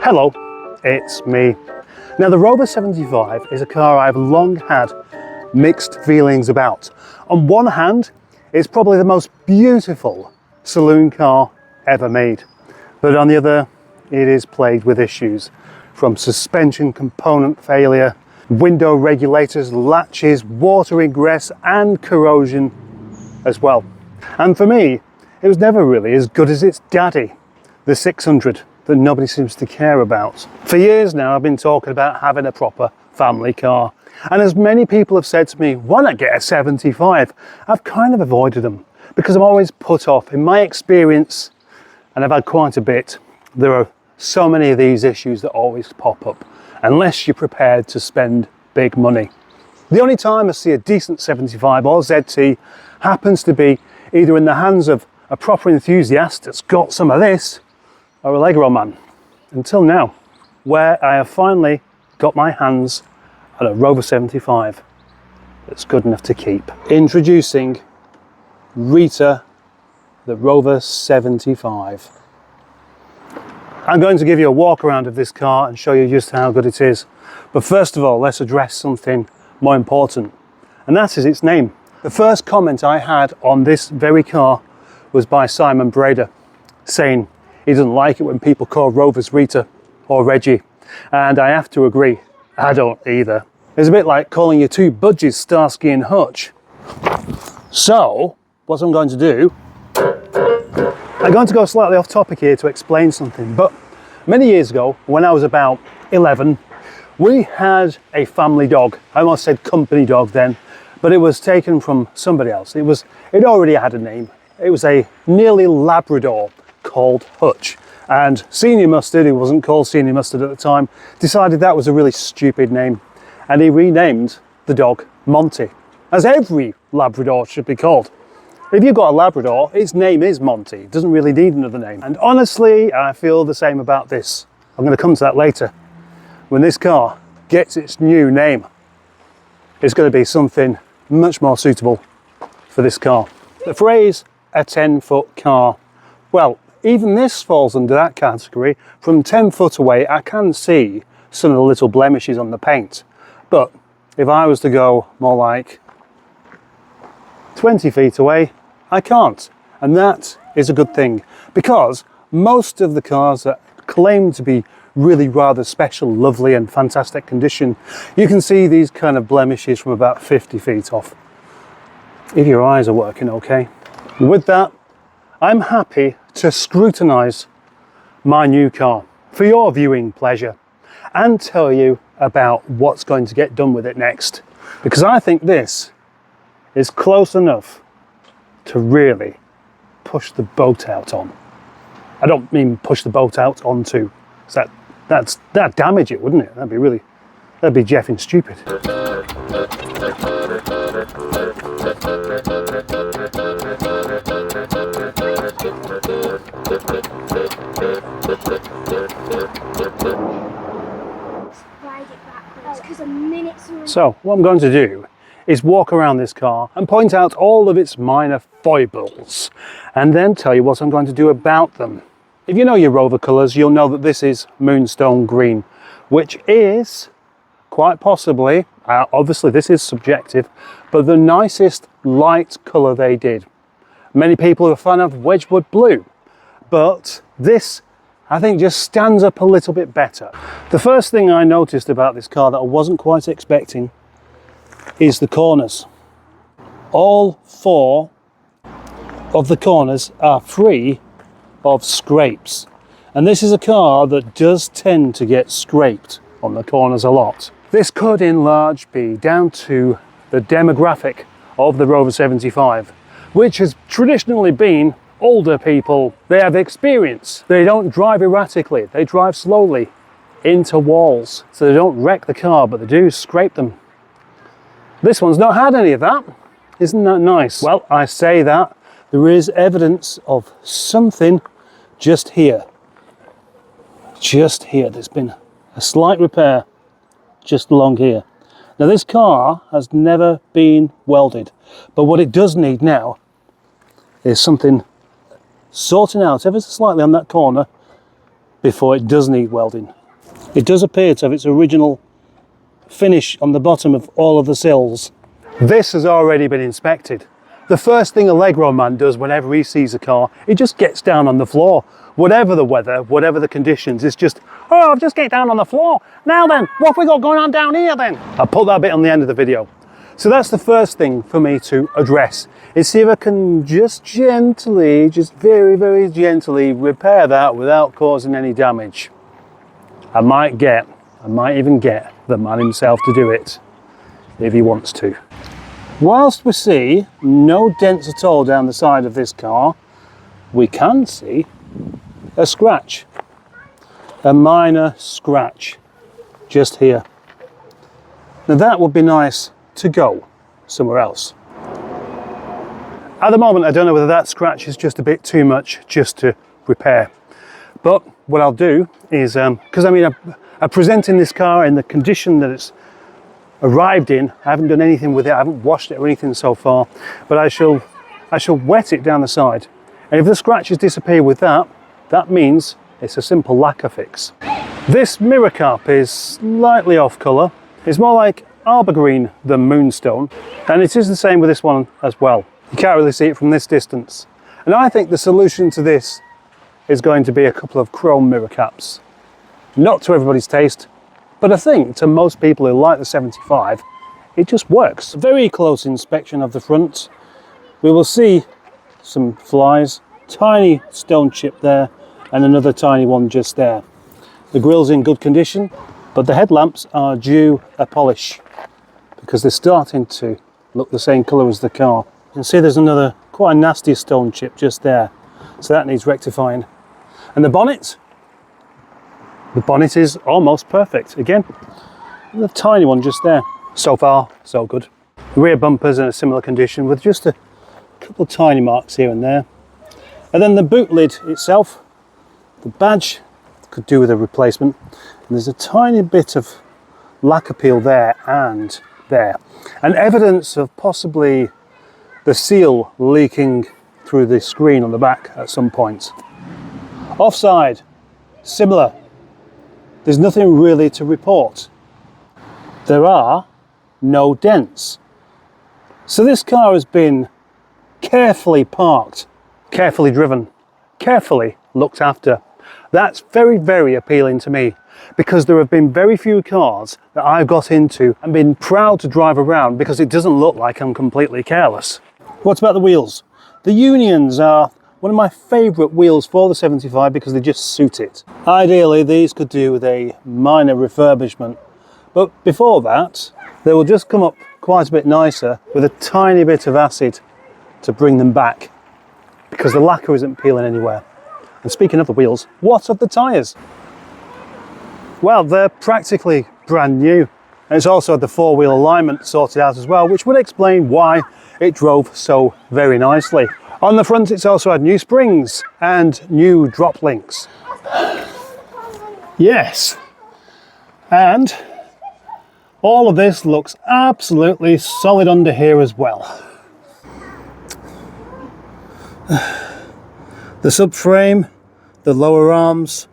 Hello, it's me. Now the Rover 75 is a car I've long had mixed feelings about. On one hand, it's probably the most beautiful saloon car ever made. But on the other, it is plagued with issues, from suspension component failure, window regulators, latches, water ingress and corrosion as well. And for me, it was never really as good as its daddy, the 600, that nobody seems to care about. For years now, I've been talking about having a proper family car. And as many people have said to me, why not get a 75? I've kind of avoided them because I'm always put off. In my experience, and I've had quite a bit, there are so many of these issues that always pop up, unless you're prepared to spend big money. The only time I see a decent 75 or ZT happens to be either in the hands of a proper enthusiast that's got some of this, or a Allegro man, until now, where I have finally got my hands on a Rover 75 that's good enough to keep. Introducing Rita, the Rover 75. I'm going to give you a walk around of this car and show you just how good it is. But first of all, let's address something more important, and that is its name. The first comment I had on this very car was by Simon Brader, saying he doesn't like it when people call Rovers Rita or Reggie. And I have to agree, I don't either. It's a bit like calling your two budgies Starsky and Hutch. So, what I'm going to do, I'm going to go slightly off topic here to explain something, but many years ago, when I was about 11, we had a family dog. I almost said company dog then, but it was taken from somebody else. It already had a name. It was a nearly Labrador called Hutch. And Senior Mustard, who wasn't called Senior Mustard at the time, decided that was a really stupid name. And he renamed the dog Monty, as every Labrador should be called. If you've got a Labrador, its name is Monty. It doesn't really need another name. And honestly, I feel the same about this. I'm going to come to that later. When this car gets its new name, it's going to be something much more suitable for this car. The phrase, a 10-foot car, well, even this falls under that category. From 10 foot away, I can see some of the little blemishes on the paint. But if I was to go more like 20 feet away, I can't. And that is a good thing, because most of the cars that claim to be really rather special, lovely and fantastic condition, you can see these kind of blemishes from about 50 feet off, if your eyes are working okay. With that, I'm happy to scrutinise my new car for your viewing pleasure and tell you about what's going to get done with it next, because I think this is close enough to really push the boat out on. I don't mean push the boat out onto, that'd damage it, wouldn't it? That'd be jeffing stupid. So what I'm going to do is walk around this car and point out all of its minor foibles, and then tell you what I'm going to do about them. If you know your Rover colours, you'll know that this is Moonstone Green, which is quite possibly, obviously this is subjective, but the nicest light colour they did. Many people are a fan of Wedgwood Blue, but this, I think, just stands up a little bit better. The first thing I noticed about this car that I wasn't quite expecting is the corners. All 4 of the corners are free of scrapes. And this is a car that does tend to get scraped on the corners a lot. This could in large be down to the demographic of the Rover 75, which has traditionally been older people. They have experience. They don't drive erratically. They drive slowly into walls. So they don't wreck the car, but they do scrape them. This one's not had any of that. Isn't that nice? Well, I say that. There is evidence of something just here. Just here. There's been a slight repair just along here. Now this car has never been welded, but what it does need now is something sorting out ever so slightly on that corner before it does need welding. It does appear to have its original finish on the bottom of all of the sills. This has already been inspected. The first thing a Legro man does whenever he sees a car, he just gets down on the floor. Whatever the weather, whatever the conditions, it's just, oh, I'll just get down on the floor. Now then, what have we got going on down here then? I'll put that bit on the end of the video. So that's the first thing for me to address, is see if I can just gently, just very, very gently repair that without causing any damage. I might even get the man himself to do it, if he wants to. Whilst we see no dents at all down the side of this car, we can see a scratch, a minor scratch just here. Now that would be nice to go somewhere else. At the moment I don't know whether that scratch is just a bit too much just to repair, but what I'll do is, because I'm presenting this car in the condition that it's arrived in. I haven't done anything with it, I haven't washed it or anything so far, but I shall wet it down the side, and if the scratches disappear with that, that means it's a simple lacquer fix. This mirror cap is slightly off colour. It's more like arbor green than moonstone, and it is the same with this one as well. You can't really see it from this distance, and I think the solution to this is going to be a couple of chrome mirror caps. Not to everybody's taste, but I think to most people who like the 75, it just works. A very close inspection of the front. We will see some flies, tiny stone chip there, and another tiny one just there. The grille's in good condition, but the headlamps are due a polish because they're starting to look the same colour as the car. You can see there's another quite a nasty stone chip just there, so that needs rectifying. And the bonnet is almost perfect. Again, a tiny one just there. So far, so good. The rear bumper's in a similar condition with just a couple of tiny marks here and there. And then the boot lid itself, the badge could do with a replacement. And there's a tiny bit of lacquer peel there and there. And evidence of possibly the seal leaking through the screen on the back at some point. Offside, similar. There's nothing really to report. There are no dents. So this car has been carefully parked, carefully driven, carefully looked after. That's very, very appealing to me because there have been very few cars that I've got into and been proud to drive around because it doesn't look like I'm completely careless. What about the wheels? The Unions are one of my favourite wheels for the 75 because they just suit it. Ideally, these could do with a minor refurbishment, but before that, they will just come up quite a bit nicer with a tiny bit of acid to bring them back because the lacquer isn't peeling anywhere. And speaking of the wheels, what of the tyres? Well, they're practically brand new. And it's also had the four-wheel alignment sorted out as well, which would explain why it drove so very nicely. On the front, it's also had new springs and new drop links. Yes. And all of this looks absolutely solid under here as well. The subframe, the lower arms,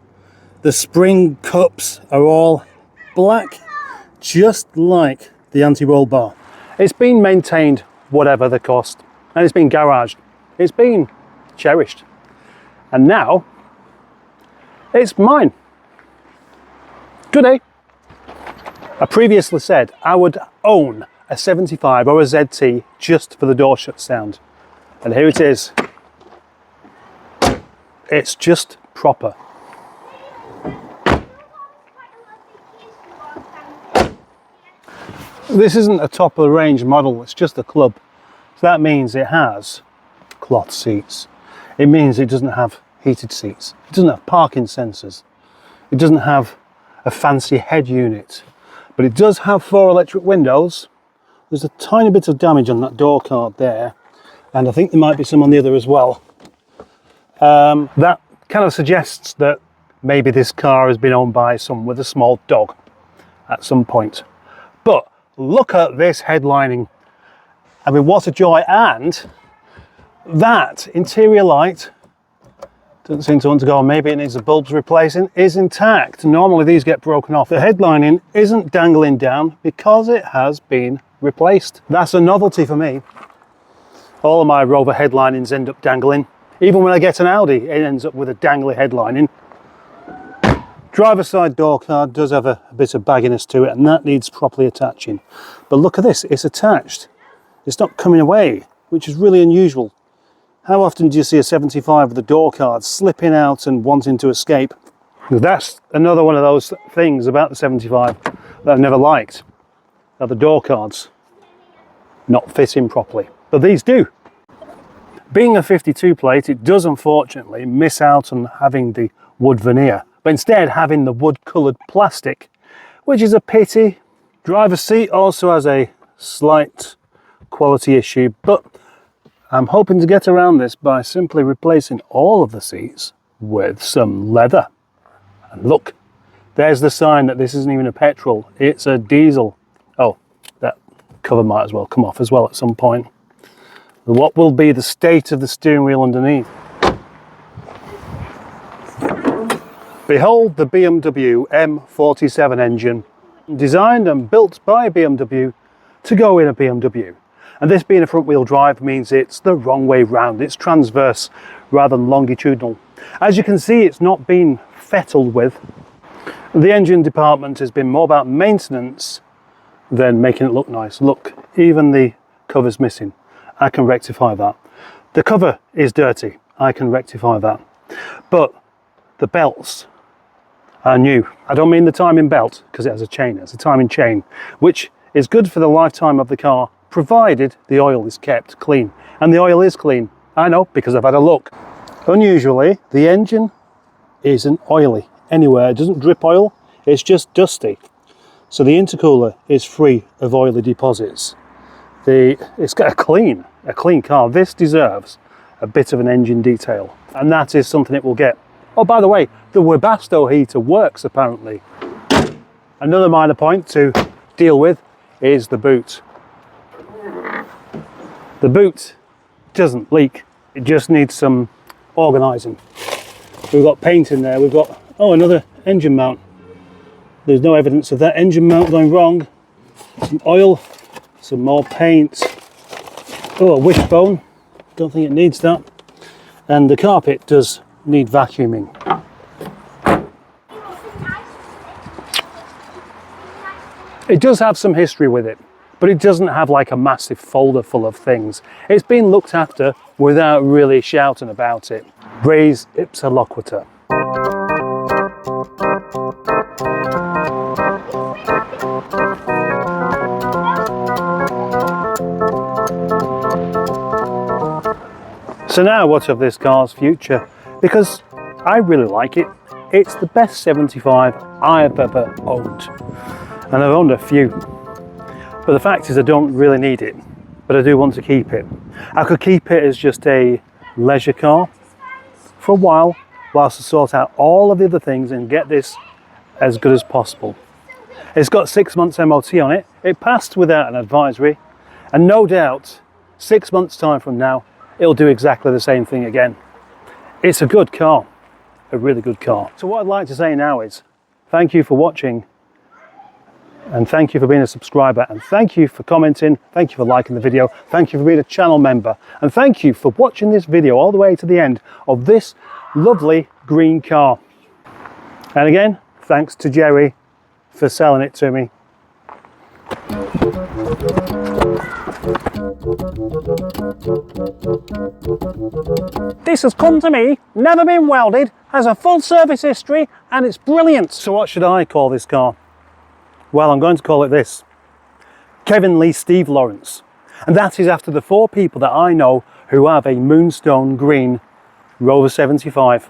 the spring cups are all black, just like the anti-roll bar. It's been maintained whatever the cost, and it's been garaged. It's been cherished. And now, it's mine. Good day. I previously said I would own a 75 or a ZT just for the door shut sound. And here it is. It's just proper. This isn't a top of the range model, it's just a club. So that means it has cloth seats. It means it doesn't have heated seats. It doesn't have parking sensors. It doesn't have a fancy head unit. But it does have 4 electric windows. There's a tiny bit of damage on that door card there. And I think there might be some on the other as well. That kind of suggests that maybe this car has been owned by someone with a small dog at some point. But look at this headlining. I mean, what a joy. And that interior light Doesn't seem to want to go on. Maybe it needs the bulbs replacing. Is intact. Normally these get broken off. The headlining isn't dangling down because it has been replaced. That's a novelty for me. All of my Rover headlinings end up dangling. Even when I get an Audi, it ends up with a dangly headlining. Driver's side door card does have a bit of bagginess to it, and that needs properly attaching. But look at this, it's attached. It's not coming away, which is really unusual. How often do you see a 75 with the door card slipping out and wanting to escape? That's another one of those things about the 75 that I've never liked. Are the door cards not fitting properly. But these do. Being a 52 plate, it does unfortunately miss out on having the wood veneer, but instead having the wood coloured plastic, which is a pity. Driver's seat also has a slight quality issue, but I'm hoping to get around this by simply replacing all of the seats with some leather. And look, there's the sign that this isn't even a petrol, it's a diesel. Oh, that cover might as well come off as well at some point. What will be the state of the steering wheel underneath? Behold the BMW M47 engine, designed and built by BMW to go in a BMW. And this being a front wheel drive means it's the wrong way round. It's transverse rather than longitudinal. As you can see, it's not been fettled with. The engine department has been more about maintenance than making it look nice. Look, even the cover's missing. I can rectify that. The cover is dirty. I can rectify that. But the belts are new. I don't mean the timing belt because it has a chain. It's a timing chain, which is good for the lifetime of the car, provided the oil is kept clean. And the oil is clean. I know, because I've had a look. Unusually, the engine isn't oily anywhere. It doesn't drip oil, it's just dusty. So the intercooler is free of oily deposits. It's got a clean car. This deserves a bit of an engine detail, and that is something it will get. Oh, by the way, the Webasto heater works apparently. Another minor point to deal with is the boot. The boot doesn't leak, it just needs some organising. We've got paint in there, we've got, oh, another engine mount. There's no evidence of that engine mount going wrong. Some oil, some more paint. Oh, a wishbone, don't think it needs that. And the carpet does need vacuuming. It does have some history with it, but it doesn't have like a massive folder full of things. It's been looked after without really shouting about it. Res ipsa loquitur. So now what of this car's future? Because I really like it. It's the best 75 I've ever owned. And I've owned a few. But the fact is I don't really need it, but I do want to keep it. I could keep it as just a leisure car for a while whilst I sort out all of the other things and get this as good as possible. It's got 6 months MOT on it. It passed without an advisory, and no doubt 6 months time from now it'll do exactly the same thing again. It's a good car, a really good car. So what I'd like to say now is thank you for watching, and thank you for being a subscriber, and thank you for commenting, thank you for liking the video, thank you for being a channel member, and thank you for watching this video all the way to the end of this lovely green car. And again, thanks to Jerry for selling it to me. This has come to me, never been welded, has a full service history, and it's brilliant. So what should I call this car? Well, I'm going to call it this: Kevin Lee Steve Lawrence. And that is after the 4 people that I know who have a Moonstone Green Rover 75.